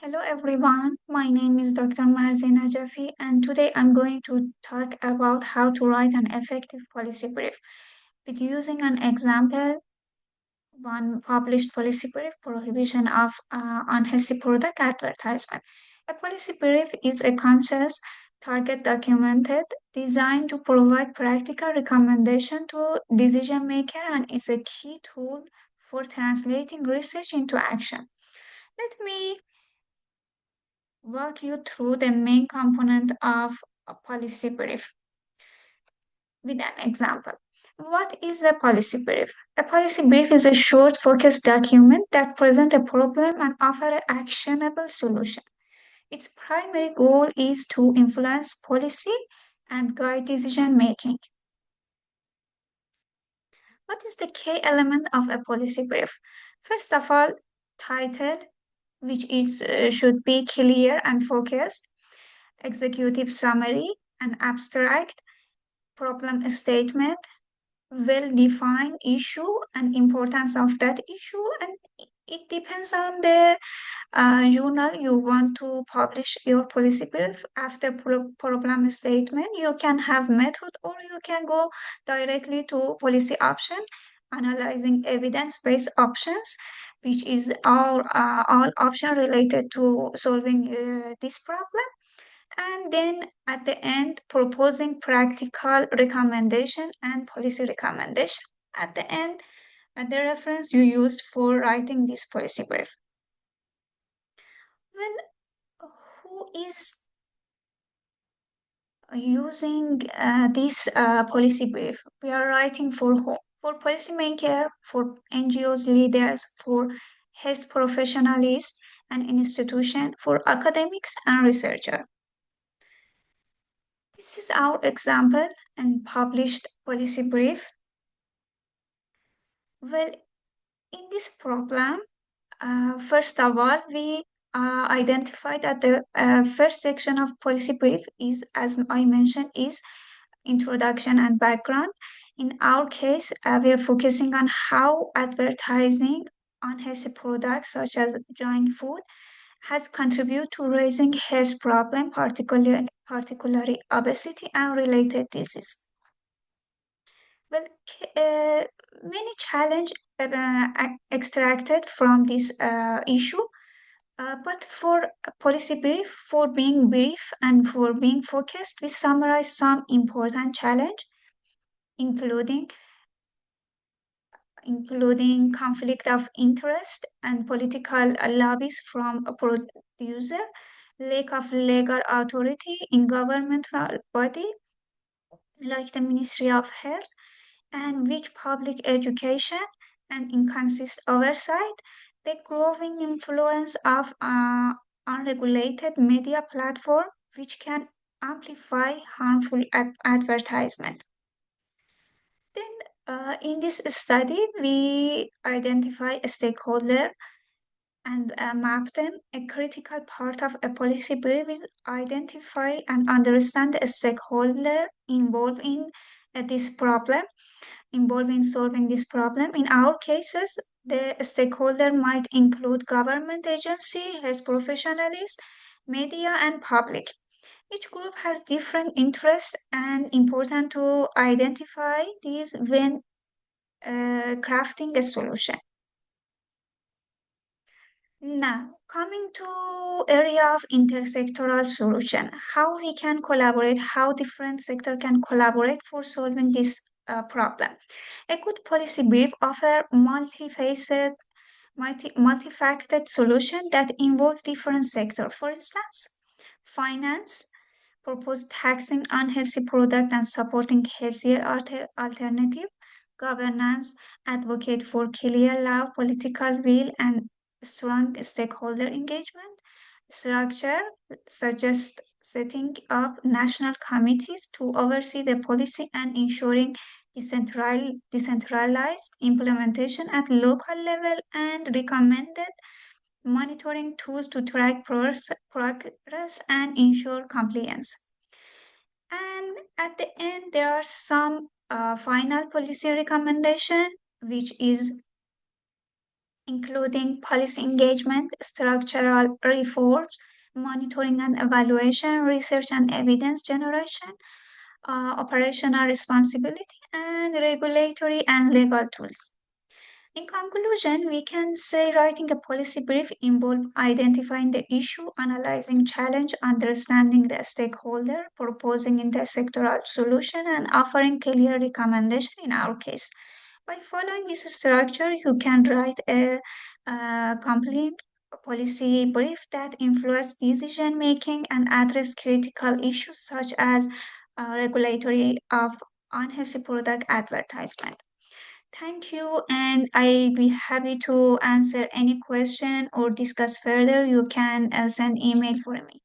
Hello everyone, my name is Dr. Marziyeh Najafi, and today I'm going to talk about how to write an effective policy brief with using an example, one published policy brief, prohibition of unhealthy product advertisement. A policy brief is a conscious, target documented, designed to provide practical recommendation to decision maker and is a key tool for translating research into action. Let me walk you through the main component of a policy brief with an example. What is a policy brief? A policy brief is a short, focused document that presents a problem and offers an actionable solution. Its primary goal is to influence policy and guide decision making. What is the key element of a policy brief? First of all, title, which should be clear and focused, executive summary, an abstract, problem statement, well-defined issue and importance of that issue, and it depends on the journal you want to publish your policy brief. After problem statement, you can have method or you can go directly to policy option, analyzing evidence-based options, which is all option related to solving this problem, and then at the end proposing practical recommendation and policy recommendation at the end at the reference you used for writing this policy brief. Well, who is using this policy brief? We are writing for who? For policymaker, for NGOs leaders, for health professionals and institution, for academics and researcher. This is our example and published policy brief. Well, in this problem, first of all, we identified that the first section of policy brief is, as I mentioned, is introduction and background. In our case, we're focusing on how advertising unhealthy products such as junk food has contributed to raising health problem, particularly obesity and related disease. Well, many challenge extracted from this issue, but for a policy brief, for being brief and for being focused, we summarize some important challenge, including conflict of interest and political lobbies from a producer, lack of legal authority in governmental body like the Ministry of Health, and weak public education and inconsistent oversight, the growing influence of unregulated media platform which can amplify harmful advertisement. Then, in this study, we identify a stakeholder and map them. A critical part of a policy brief is identify and understand a stakeholder involved in this problem, involved in solving this problem. In our cases, the stakeholder might include government agency, health professionals, media, and public. Each group has different interests and important to identify these when crafting a solution. Now, coming to area of intersectoral solution, how we can collaborate, how different sector can collaborate for solving this problem. A good policy brief offer multifaceted solution that involve different sector. For instance, finance, propose taxing unhealthy product and supporting healthier alternative, governance, advocate for clear law, political will, and strong stakeholder engagement, structure, suggest setting up national committees to oversee the policy and ensuring decentralized implementation at local level, and recommended monitoring tools to track progress and ensure compliance. And at the end, there are some final policy recommendation, which is including policy engagement, structural reforms, monitoring and evaluation, research and evidence generation, operational responsibility, and regulatory and legal tools. In conclusion, we can say writing a policy brief involves identifying the issue, analyzing challenge, understanding the stakeholder, proposing intersectoral solution, and offering clear recommendation in our case. By following this structure, you can write a complete policy brief that influence decision making and address critical issues such as regulatory of unhealthy product advertisement. Thank you, and I'd be happy to answer any question or discuss further. You can send email for me.